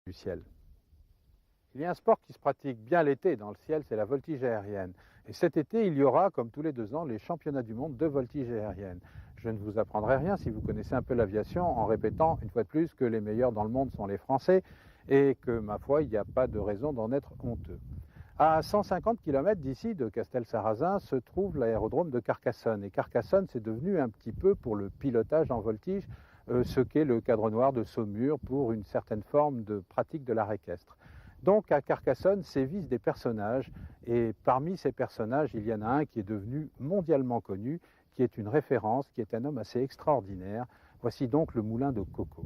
du ciel. Il y a un sport qui se pratique bien l'été dans le ciel, c'est la voltige aérienne. Et cet été, il y aura, comme tous les 2 ans, les championnats du monde de voltige aérienne. Je ne vous apprendrai rien si vous connaissez un peu l'aviation en répétant une fois de plus que les meilleurs dans le monde sont les Français et que, ma foi, il n'y a pas de raison d'en être honteux. À 150 km d'ici, de Castelsarrasin, se trouve l'aérodrome de Carcassonne. Et Carcassonne, c'est devenu un petit peu pour le pilotage en voltige ce qu'est le cadre noir de Saumur pour une certaine forme de pratique de l'art équestre. Donc à Carcassonne sévissent des personnages et parmi ces personnages, il y en a un qui est devenu mondialement connu, qui est une référence, qui est un homme assez extraordinaire. Voici donc le moulin de Coco.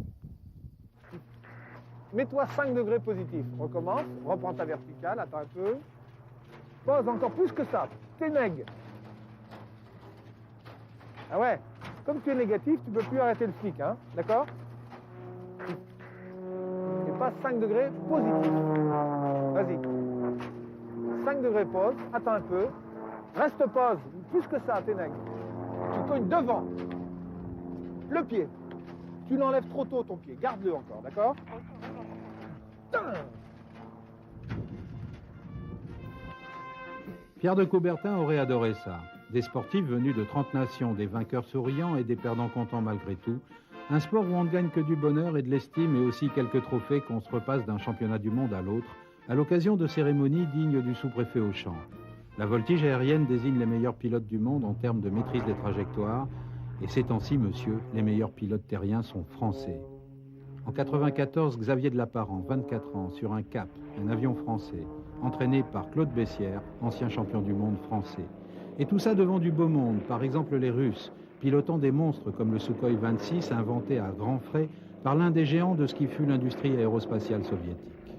Mets-toi 5 degrés positifs. Recommence, reprends ta verticale, attends un peu. Pose encore plus que ça. T'es nègre. Ah ouais, comme tu es négatif, tu ne peux plus arrêter le flic, hein, d'accord? Et passe 5 degrés positifs. Vas-y. 5 degrés pause, attends un peu. Reste pause, plus que ça, t'es nègre. Tu cognes devant. Le pied. Tu l'enlèves trop tôt ton pied, garde-le encore, d'accord? Pierre de Coubertin aurait adoré ça. Des sportifs venus de 30 nations, des vainqueurs souriants et des perdants contents malgré tout. Un sport où on ne gagne que du bonheur et de l'estime et aussi quelques trophées qu'on se repasse d'un championnat du monde à l'autre, à l'occasion de cérémonies dignes du sous-préfet au champ. La voltige aérienne désigne les meilleurs pilotes du monde en termes de maîtrise des trajectoires. Et ces temps-ci, monsieur, les meilleurs pilotes terriens sont français. En 94, Xavier de Lapparent, 24 ans, sur un Cap, un avion français, entraîné par Claude Bessières, ancien champion du monde français. Et tout ça devant du beau monde, par exemple les Russes, pilotant des monstres comme le Sukhoi 26, inventé à grands frais par l'un des géants de ce qui fut l'industrie aérospatiale soviétique.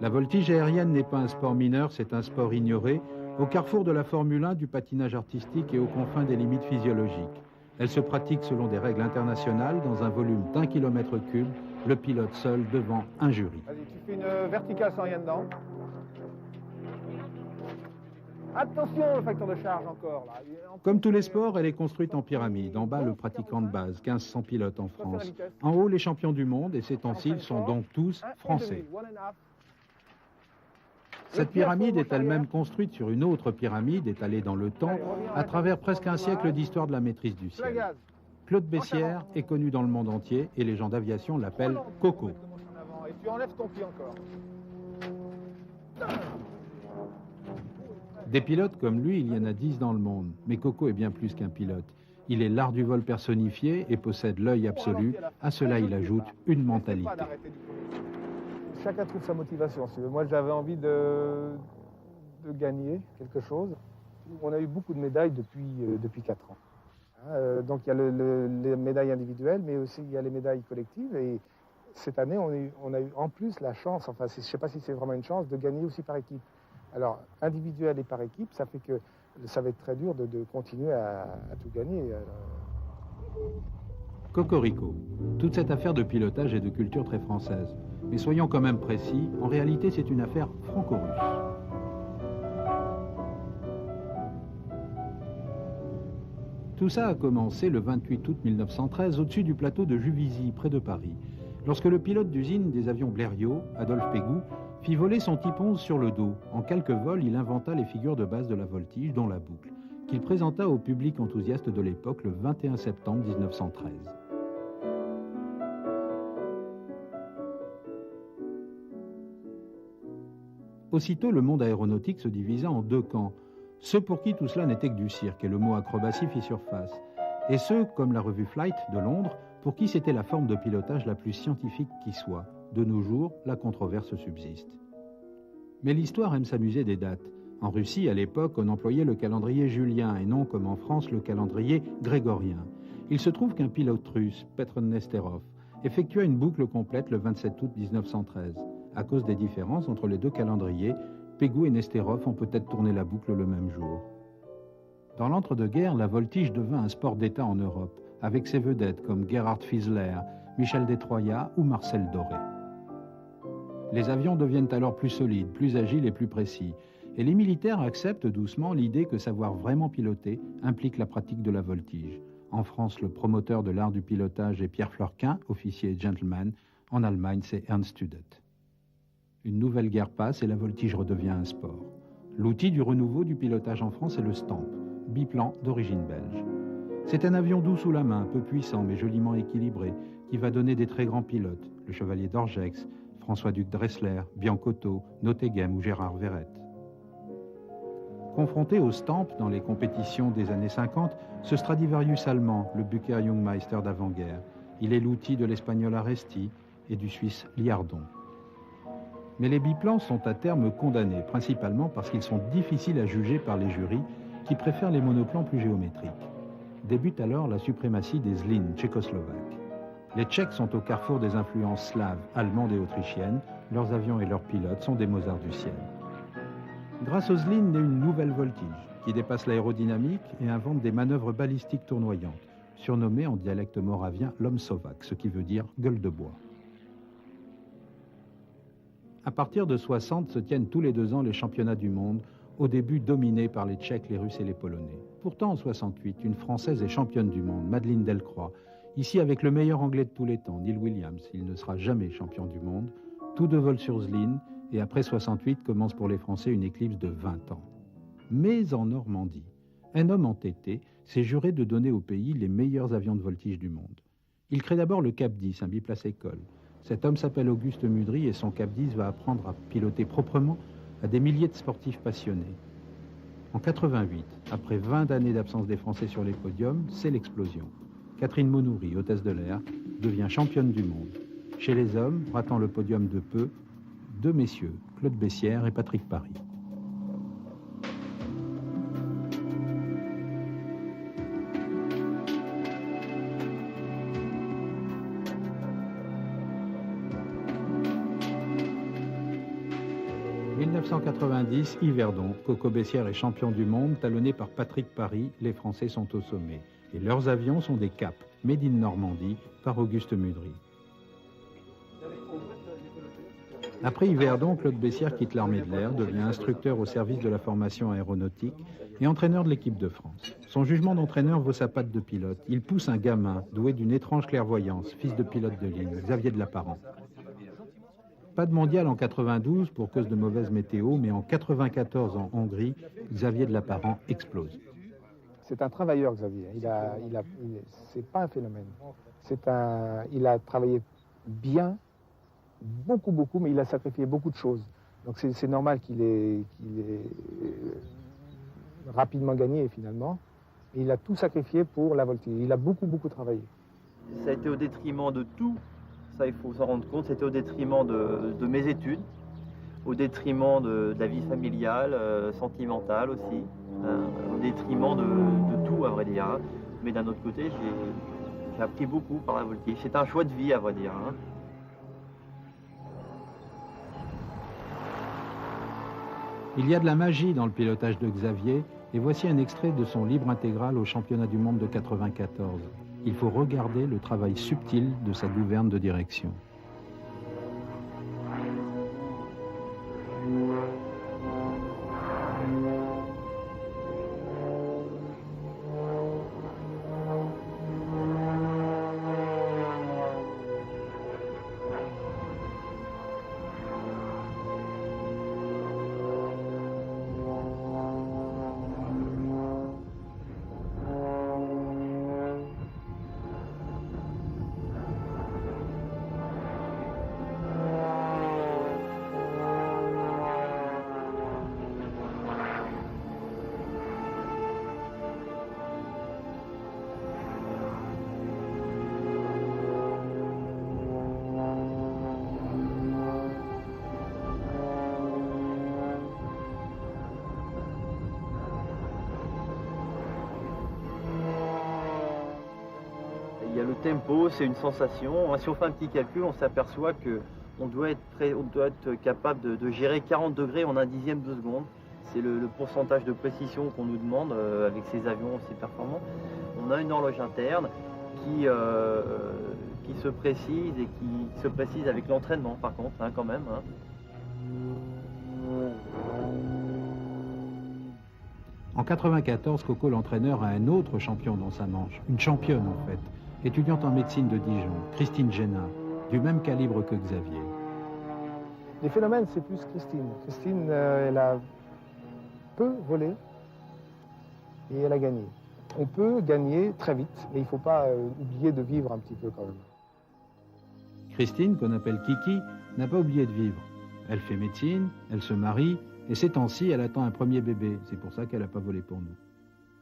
La voltige aérienne n'est pas un sport mineur, c'est un sport ignoré, au carrefour de la Formule 1, du patinage artistique et aux confins des limites physiologiques. Elle se pratique selon des règles internationales dans un volume d'1 km3, le pilote seul devant un jury. Vas-y, tu fais une verticale sans rien dedans. Attention, le facteur de charge encore. Là. Comme tous les sports, elle est construite en pyramide. En bas, le pratiquant de base, 1500 pilotes en France. En haut, les champions du monde, et ces temps-ci, ils sont donc tous français. Cette pyramide est elle-même construite sur une autre pyramide étalée dans le temps à travers presque un siècle d'histoire de la maîtrise du ciel. Claude Bessières est connu dans le monde entier et les gens d'aviation l'appellent Coco. Et tu enlèves ton pied encore. Des pilotes comme lui, il y en a 10 dans le monde, mais Coco est bien plus qu'un pilote. Il est l'art du vol personnifié et possède l'œil absolu. À cela, il ajoute une mentalité. Chacun trouve sa motivation. Moi, j'avais envie de gagner quelque chose. On a eu beaucoup de médailles depuis 4 ans. Donc, il y a les médailles individuelles, mais aussi il y a les médailles collectives. Et cette année, on a eu en plus la chance, enfin, je ne sais pas si c'est vraiment une chance, de gagner aussi par équipe. Alors, individuel et par équipe, ça fait que ça va être très dur de continuer à tout gagner. Cocorico. Toute cette affaire de pilotage est de culture très française. Mais soyons quand même précis, en réalité c'est une affaire franco-russe. Tout ça a commencé le 28 août 1913 au-dessus du plateau de Juvisy, près de Paris, lorsque le pilote d'usine des avions Blériot, Adolphe Pégout, fit voler son Type 11 sur le dos. En quelques vols, il inventa les figures de base de la voltige, dont la boucle, qu'il présenta au public enthousiaste de l'époque le 21 septembre 1913. Aussitôt, le monde aéronautique se divisa en 2 camps. Ceux pour qui tout cela n'était que du cirque, et le mot acrobatie fit surface. Et ceux, comme la revue Flight de Londres, pour qui c'était la forme de pilotage la plus scientifique qui soit. De nos jours, la controverse subsiste. Mais l'histoire aime s'amuser des dates. En Russie, à l'époque, on employait le calendrier julien, et non, comme en France, le calendrier grégorien. Il se trouve qu'un pilote russe, Petr Nesterov, effectua une boucle complète le 27 août 1913. À cause des différences entre les 2 calendriers, Pégout et Nesterov ont peut-être tourné la boucle le même jour. Dans l'entre-deux-guerres, la voltige devint un sport d'État en Europe, avec ses vedettes comme Gerhard Fiesler, Michel Detroyat ou Marcel Doré. Les avions deviennent alors plus solides, plus agiles et plus précis, et les militaires acceptent doucement l'idée que savoir vraiment piloter implique la pratique de la voltige. En France, le promoteur de l'art du pilotage est Pierre Fleurquin, officier et gentleman. En Allemagne, c'est Ernst Studet. Une nouvelle guerre passe et la voltige redevient un sport. L'outil du renouveau du pilotage en France est le Stamp, biplan d'origine belge. C'est un avion doux sous la main, peu puissant mais joliment équilibré, qui va donner des très grands pilotes, le chevalier d'Orgex, François-Duc Dressler, Biancotto, Notteghem ou Gérard Verret. Confronté au Stamp dans les compétitions des années 50, ce Stradivarius allemand, le Bucher Jungmeister d'avant-guerre. Il est l'outil de l'espagnol Aresti et du suisse Liardon. Mais les biplans sont à terme condamnés, principalement parce qu'ils sont difficiles à juger par les jurys qui préfèrent les monoplans plus géométriques. Débute alors la suprématie des Zlin tchécoslovaques. Les Tchèques sont au carrefour des influences slaves, allemandes et autrichiennes. Leurs avions et leurs pilotes sont des Mozart du ciel. Grâce aux Zlin naît une nouvelle voltige qui dépasse l'aérodynamique et invente des manœuvres balistiques tournoyantes, surnommées en dialecte moravien l'homme Sovak, ce qui veut dire gueule de bois. À partir de 60 se tiennent tous les 2 ans les championnats du monde, au début dominés par les Tchèques, les Russes et les Polonais. Pourtant, en 68, une Française est championne du monde, Madeleine Delcroix, ici avec le meilleur anglais de tous les temps, Neil Williams. Il ne sera jamais champion du monde. Tous 2 volent sur Zlin, et après 68 commence pour les Français une éclipse de 20 ans. Mais en Normandie, un homme entêté s'est juré de donner au pays les meilleurs avions de voltige du monde. Il crée d'abord le Cap 10, un biplace école. Cet homme s'appelle Auguste Mudry et son Cap 10 va apprendre à piloter proprement à des milliers de sportifs passionnés. En 88, après 20 années d'absence des Français sur les podiums, c'est l'explosion. Catherine Monoury, hôtesse de l'air, devient championne du monde. Chez les hommes, ratant le podium de peu, 2 messieurs, Claude Bessières et Patrick Paris. En 1990, Yverdon, Coco Bessières est champion du monde, talonné par Patrick Paris, les Français sont au sommet. Et leurs avions sont des Cap, made in Normandie, par Auguste Mudry. Après Yverdon, Claude Bessières quitte l'armée de l'air, devient instructeur au service de la formation aéronautique et entraîneur de l'équipe de France. Son jugement d'entraîneur vaut sa patte de pilote. Il pousse un gamin doué d'une étrange clairvoyance, fils de pilote de ligne, Xavier de Lapparent. Pas de mondial en 92 pour cause de mauvaise météo, mais en 94 en Hongrie, Xavier de Lapparent explose. C'est un travailleur, Xavier. C'est pas un phénomène. Il a travaillé bien, beaucoup, mais il a sacrifié beaucoup de choses. Donc c'est normal qu'il ait rapidement gagné finalement. Et il a tout sacrifié pour la voltige. Il a beaucoup travaillé. Ça a été au détriment de tout. Ça, il faut s'en rendre compte. C'était au détriment de mes études, au détriment de la vie familiale, sentimentale aussi, au détriment de tout, à vrai dire. Hein. Mais d'un autre côté, j'ai appris beaucoup par la voltige. C'est un choix de vie, à vrai dire. Hein. Il y a de la magie dans le pilotage de Xavier, et voici un extrait de son livre intégral au championnat du monde de 94. Il faut regarder le travail subtil de sa gouverne de direction. Il y a le tempo, c'est une sensation. Si on fait un petit calcul, on s'aperçoit qu'on doit être capable de gérer 40 degrés en 1/10 de seconde. C'est le pourcentage de précision qu'on nous demande avec ces avions aussi performants. On a une horloge interne qui se précise et qui se précise avec l'entraînement par contre, hein, quand même. Hein. En 94, Coco, l'entraîneur, a un autre champion dans sa manche, une championne en fait, étudiante en médecine de Dijon, Christine Génin. du même calibre que Xavier. Les phénomènes, c'est plus Christine. Christine, elle a peu volé et elle a gagné. On peut gagner très vite, mais il ne faut pas oublier de vivre un petit peu quand même. Christine, qu'on appelle Kiki, n'a pas oublié de vivre. Elle fait médecine, elle se marie, et ces temps-ci, elle attend un premier bébé. C'est pour ça qu'elle n'a pas volé pour nous.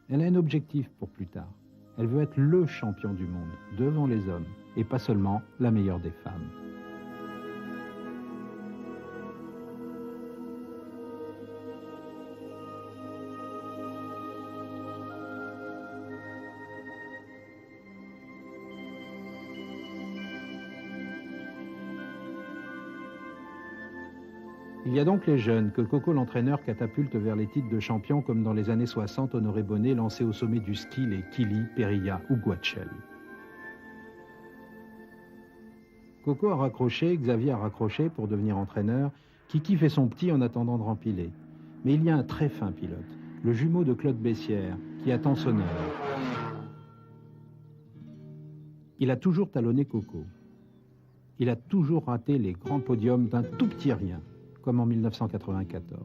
Elle a un objectif pour plus tard. Elle veut être le champion du monde, devant les hommes, et pas seulement la meilleure des femmes. Il y a donc les jeunes que Coco l'entraîneur catapulte vers les titres de champion comme dans les années 60 Honoré Bonnet lançait au sommet du ski les Kili, Perilla ou Guachel. Coco a raccroché, Xavier a raccroché pour devenir entraîneur, Kiki fait son petit en attendant de rempiler. Mais il y a un très fin pilote, le jumeau de Claude Bessières, qui attend son heure. Il a toujours talonné Coco. Il a toujours raté les grands podiums d'un tout petit rien, comme en 1994.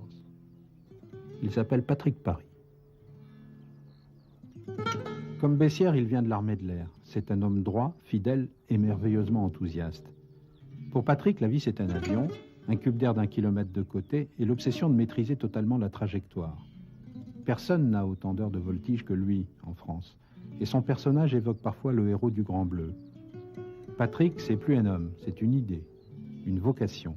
Il s'appelle Patrick Paris. Comme Bessières, il vient de l'armée de l'air. C'est un homme droit, fidèle et merveilleusement enthousiaste. Pour Patrick, la vie c'est un avion, un cube d'air d'1 kilomètre de côté et l'obsession de maîtriser totalement la trajectoire. Personne n'a autant d'heures de voltige que lui en France. Et son personnage évoque parfois le héros du Grand Bleu. Patrick, c'est plus un homme, c'est une idée, une vocation.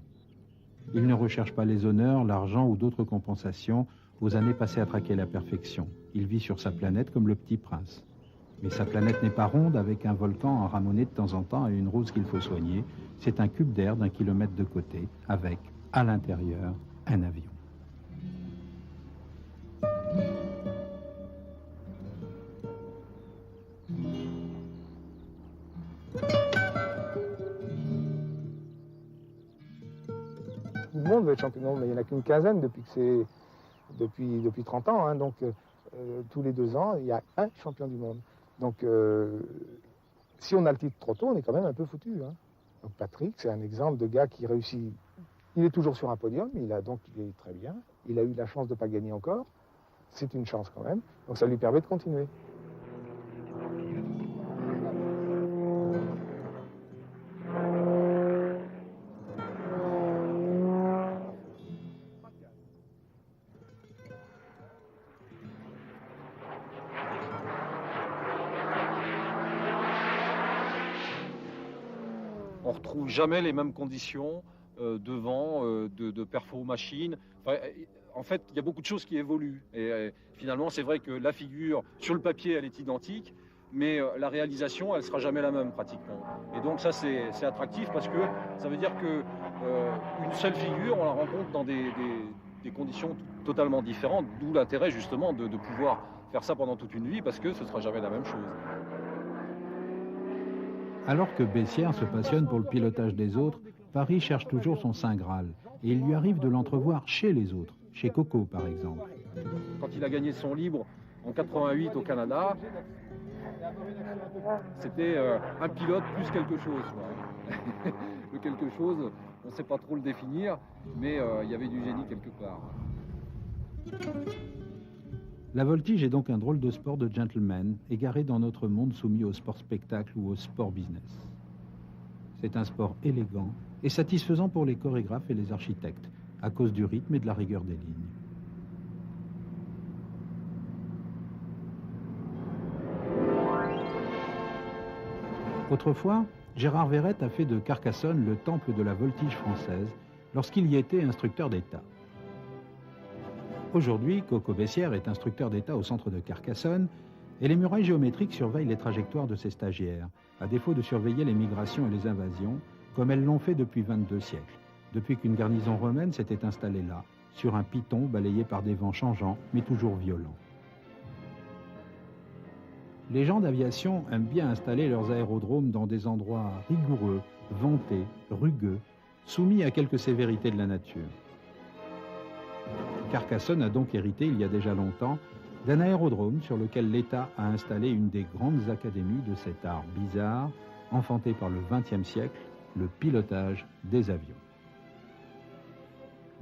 Il ne recherche pas les honneurs, l'argent ou d'autres compensations aux années passées à traquer la perfection. Il vit sur sa planète comme le petit prince. Mais sa planète n'est pas ronde avec un volcan à ramoner de temps en temps et une rose qu'il faut soigner. C'est un cube d'air d'1 kilomètre de côté avec, à l'intérieur, un avion. Tout le monde veut être champion du monde, mais il n'y en a qu'une quinzaine depuis 30 ans. Hein, donc tous les 2 ans, il y a un champion du monde. Donc si on a le titre trop tôt, on est quand même un peu foutu. Hein. Donc Patrick, c'est un exemple de gars qui réussit. Il est toujours sur un podium, il est très bien. Il a eu la chance de ne pas gagner encore. C'est une chance quand même. Donc ça lui permet de continuer. On ne retrouve jamais les mêmes conditions de vent, de perfo-machine. Enfin, en fait, il y a beaucoup de choses qui évoluent. Et finalement, c'est vrai que la figure, sur le papier, elle est identique, mais la réalisation, elle ne sera jamais la même pratiquement. Et donc ça, c'est attractif parce que ça veut dire qu'une seule figure, on la rencontre dans des conditions totalement différentes, d'où l'intérêt justement de pouvoir faire ça pendant toute une vie parce que ce ne sera jamais la même chose. Alors que Bessières se passionne pour le pilotage des autres, Paris cherche toujours son Saint Graal. Et il lui arrive de l'entrevoir chez les autres, chez Coco par exemple. Quand il a gagné son libre en 88 au Canada, c'était un pilote plus quelque chose. Le quelque chose, on ne sait pas trop le définir, mais il y avait du génie quelque part. La voltige est donc un drôle de sport de gentleman, égaré dans notre monde soumis au sport spectacle ou au sport business. C'est un sport élégant et satisfaisant pour les chorégraphes et les architectes, à cause du rythme et de la rigueur des lignes. Autrefois, Gérard Verrette a fait de Carcassonne le temple de la voltige française lorsqu'il y était instructeur d'État. Aujourd'hui, Coco Bessières est instructeur d'État au centre de Carcassonne et les murailles géométriques surveillent les trajectoires de ses stagiaires, à défaut de surveiller les migrations et les invasions, comme elles l'ont fait depuis 22 siècles, depuis qu'une garnison romaine s'était installée là, sur un piton balayé par des vents changeants, mais toujours violents. Les gens d'aviation aiment bien installer leurs aérodromes dans des endroits rigoureux, ventés, rugueux, soumis à quelques sévérités de la nature. Carcassonne a donc hérité, il y a déjà longtemps, d'un aérodrome sur lequel l'État a installé une des grandes académies de cet art bizarre, enfanté par le XXe siècle le pilotage des avions.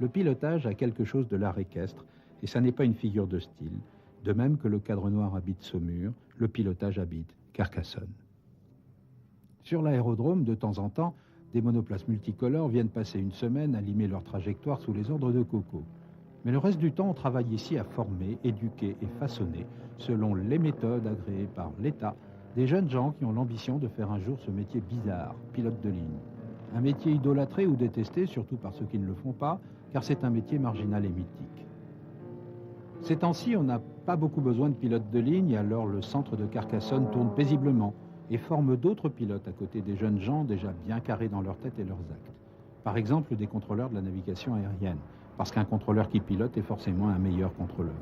Le pilotage a quelque chose de l'art équestre, et ça n'est pas une figure de style. De même que le Cadre Noir habite Saumur, le pilotage habite Carcassonne. Sur l'aérodrome, de temps en temps, des monoplaces multicolores viennent passer une semaine à limer leur trajectoire sous les ordres de Coco. Mais le reste du temps, on travaille ici à former, éduquer et façonner, selon les méthodes agréées par l'État, des jeunes gens qui ont l'ambition de faire un jour ce métier bizarre, pilote de ligne. Un métier idolâtré ou détesté, surtout par ceux qui ne le font pas, car c'est un métier marginal et mythique. Ces temps-ci, on n'a pas beaucoup besoin de pilotes de ligne, et alors le centre de Carcassonne tourne paisiblement et forme d'autres pilotes à côté des jeunes gens déjà bien carrés dans leur tête et leurs actes. Par exemple, des contrôleurs de la navigation aérienne, parce qu'un contrôleur qui pilote est forcément un meilleur contrôleur.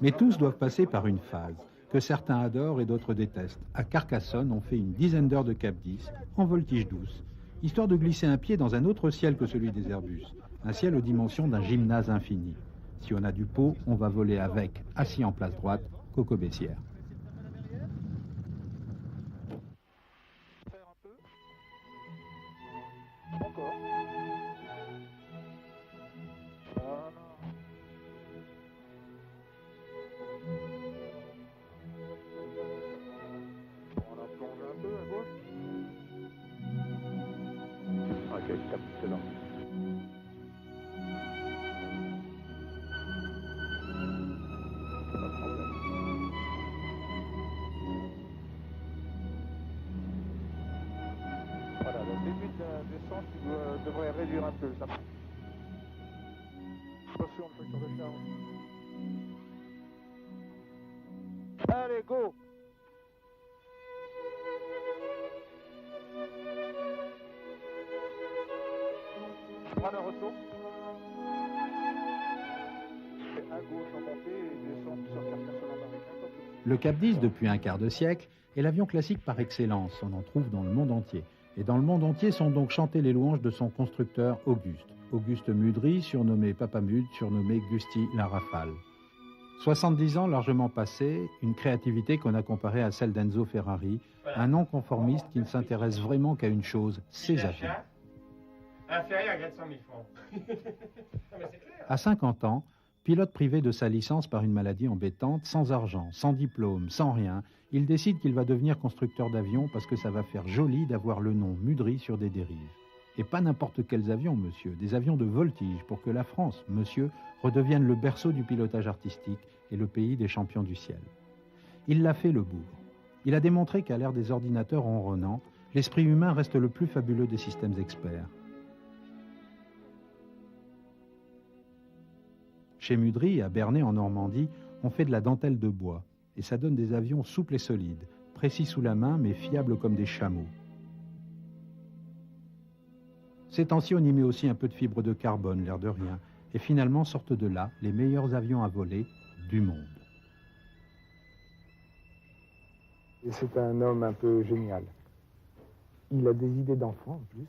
Mais tous doivent passer par une phase, que certains adorent et d'autres détestent. À Carcassonne, on fait une dizaine d'heures de Cap 10, en voltige douce, histoire de glisser un pied dans un autre ciel que celui des Airbus, un ciel aux dimensions d'un gymnase infini. Si on a du pot, on va voler avec, assis en place droite, Coco Bessière. Encore. On la plonge un peu à gauche. Ok, cap, c'est là. Voilà, le début de descente devrait réduire un peu. Attention, le facteur de charge. Allez, go! Prends la ressource. À gauche en montée et descendre sur Carcassonne en barricade. Le Cap 10, depuis un quart de siècle, est l'avion classique par excellence. On en trouve dans le monde entier. Et dans le monde entier sont donc chantées les louanges de son constructeur Auguste. Auguste Mudry, surnommé Papa Mud, surnommé Gusti la Rafale. 70 ans largement passés, une créativité qu'on a comparée à celle d'Enzo Ferrari, un non-conformiste qui ne s'intéresse vraiment qu'à une chose, ses avions. Inférieur à 400 000 francs. Non, mais c'est clair. À 50 ans, pilote privé de sa licence par une maladie embêtante, sans argent, sans diplôme, sans rien, il décide qu'il va devenir constructeur d'avions parce que ça va faire joli d'avoir le nom Mudry sur des dérives. Et pas n'importe quels avions, monsieur, des avions de voltige pour que la France, monsieur, redevienne le berceau du pilotage artistique et le pays des champions du ciel. Il l'a fait, le bougre. Il a démontré qu'à l'ère des ordinateurs ronronnants, l'esprit humain reste le plus fabuleux des systèmes experts. Chez Mudry, à Bernay en Normandie, on fait de la dentelle de bois, et ça donne des avions souples et solides, précis sous la main mais fiables comme des chameaux. Ces temps-ci, on y met aussi un peu de fibre de carbone, l'air de rien, et finalement sortent de là les meilleurs avions à voler du monde. Et c'est un homme un peu génial. Il a des idées d'enfant en plus.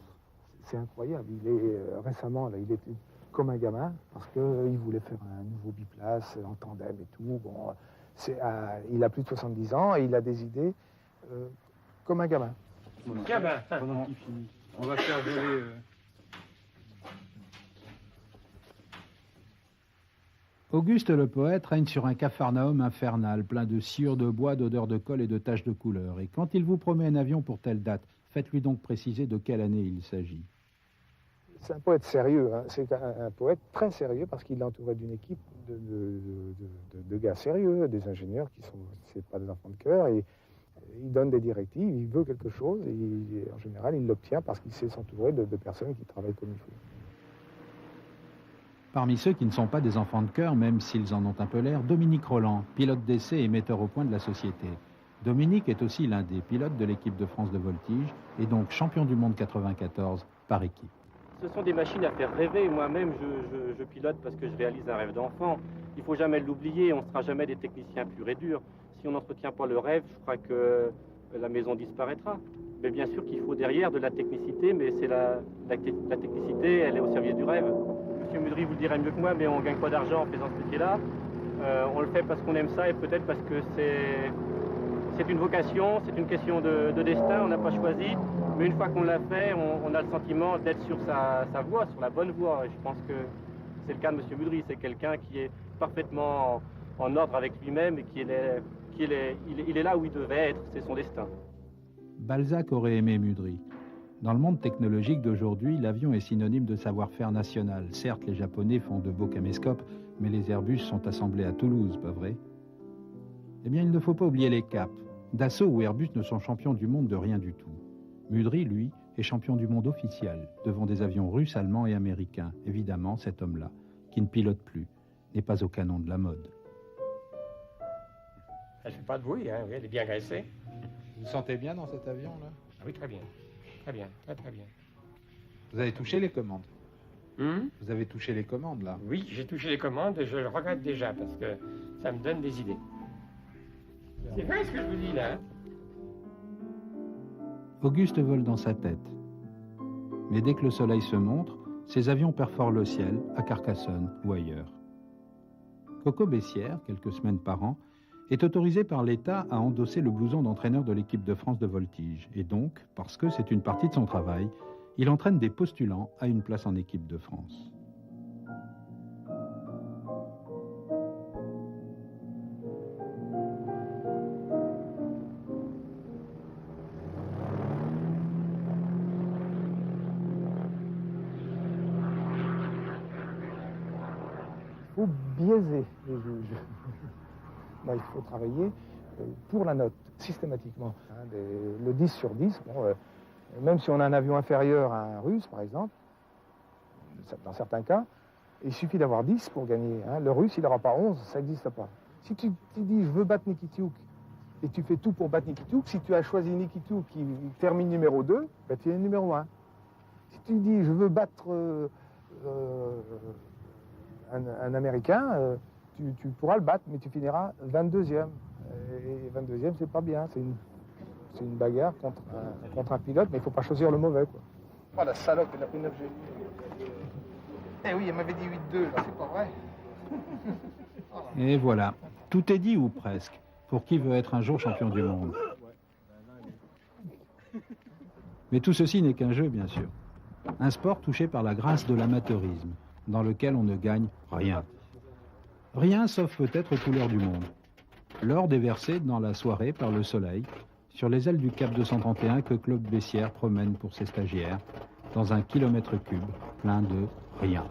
C'est incroyable. Il est récemment, là, il était comme un gamin parce qu'il voulait faire un nouveau biplace en tandem et tout. Bon, il a plus de 70 ans et il a des idées comme un gamin. Gamin. Pendant qu'il finit, on va faire voler. Auguste le poète règne sur un capharnaüm infernal, plein de sciure de bois, d'odeur de colle et de taches de couleur. Et quand il vous promet un avion pour telle date, faites-lui donc préciser de quelle année il s'agit. C'est un poète sérieux, hein. C'est un poète très sérieux parce qu'il est entouré d'une équipe de gars sérieux, des ingénieurs qui sont, c'est pas des enfants de cœur, et il donne des directives, il veut quelque chose, et en général il l'obtient parce qu'il sait s'entourer de personnes qui travaillent comme il faut. Parmi ceux qui ne sont pas des enfants de cœur, même s'ils en ont un peu l'air, Dominique Roland, pilote d'essai et metteur au point de la société. Dominique est aussi l'un des pilotes de l'équipe de France de voltige et donc champion du monde 94 par équipe. Ce sont des machines à faire rêver. Moi-même, je pilote parce que je réalise un rêve d'enfant. Il ne faut jamais l'oublier, on ne sera jamais des techniciens purs et durs. Si on n'entretient pas le rêve, je crois que la maison disparaîtra. Mais bien sûr qu'il faut derrière de la technicité, mais c'est la technicité, elle est au service du rêve. Monsieur Mudry vous le dirait mieux que moi, mais on ne gagne pas d'argent en faisant ce métier-là. On le fait parce qu'on aime ça et peut-être parce que c'est une vocation, c'est une question de destin, on n'a pas choisi. Mais une fois qu'on l'a fait, on a le sentiment d'être sur sa voie, sur la bonne voie. Et je pense que c'est le cas de M. Mudry, c'est quelqu'un qui est parfaitement en ordre avec lui-même et il est là où il devait être, c'est son destin. Balzac aurait aimé Mudry. Dans le monde technologique d'aujourd'hui, l'avion est synonyme de savoir-faire national. Certes, les Japonais font de beaux caméscopes, mais les Airbus sont assemblés à Toulouse, pas vrai? Eh bien, il ne faut pas oublier les caps. Dassault ou Airbus ne sont champions du monde de rien du tout. Mudry, lui, est champion du monde officiel, devant des avions russes, allemands et américains. Évidemment, cet homme-là, qui ne pilote plus, n'est pas au canon de la mode. Elle ne fait pas de bruit, hein, elle est bien graissée. Vous vous sentez bien dans cet avion-là? Ah oui, très bien. Très bien, très très bien. Vous avez touché les commandes? Hum? Vous avez touché les commandes, là? Oui, j'ai touché les commandes et je le regrette déjà parce que ça me donne des idées. C'est vrai ce que je vous dis là. Auguste vole dans sa tête. Mais dès que le soleil se montre, ses avions perforent le ciel, à Carcassonne ou ailleurs. Coco Bessières, quelques semaines par an, est autorisé par l'État à endosser le blouson d'entraîneur de l'équipe de France de voltige. Et donc, parce que c'est une partie de son travail, il entraîne des postulants à une place en équipe de France. Il faut biaiser les juges. Là, il faut travailler pour la note, systématiquement. Le 10 sur 10, bon, même si on a un avion inférieur à un russe, par exemple, dans certains cas, il suffit d'avoir 10 pour gagner. Hein. Le russe, il n'aura pas 11, ça n'existe pas. Si tu dis, je veux battre Nikitiouk, et tu fais tout pour battre Nikitiouk, si tu as choisi Nikitiouk qui termine numéro 2, ben, tu es numéro 1. Si tu dis, je veux battre un Américain, tu pourras le battre, mais tu finiras 22e. Et 22e, c'est pas bien. C'est une bagarre contre un pilote, mais il ne faut pas choisir le mauvais. Quoi. Oh, la salope, elle a pris 9G. Eh oui, elle m'avait dit 8-2, là, c'est pas vrai. Et voilà, tout est dit ou presque, pour qui veut être un jour champion du monde. Mais tout ceci n'est qu'un jeu, bien sûr. Un sport touché par la grâce de l'amateurisme, dans lequel on ne gagne rien. Rien sauf peut-être aux couleurs du monde. L'or déversé dans la soirée par le soleil, sur les ailes du Cap 231 que Claude Bessières promène pour ses stagiaires, dans un kilomètre cube plein de rien.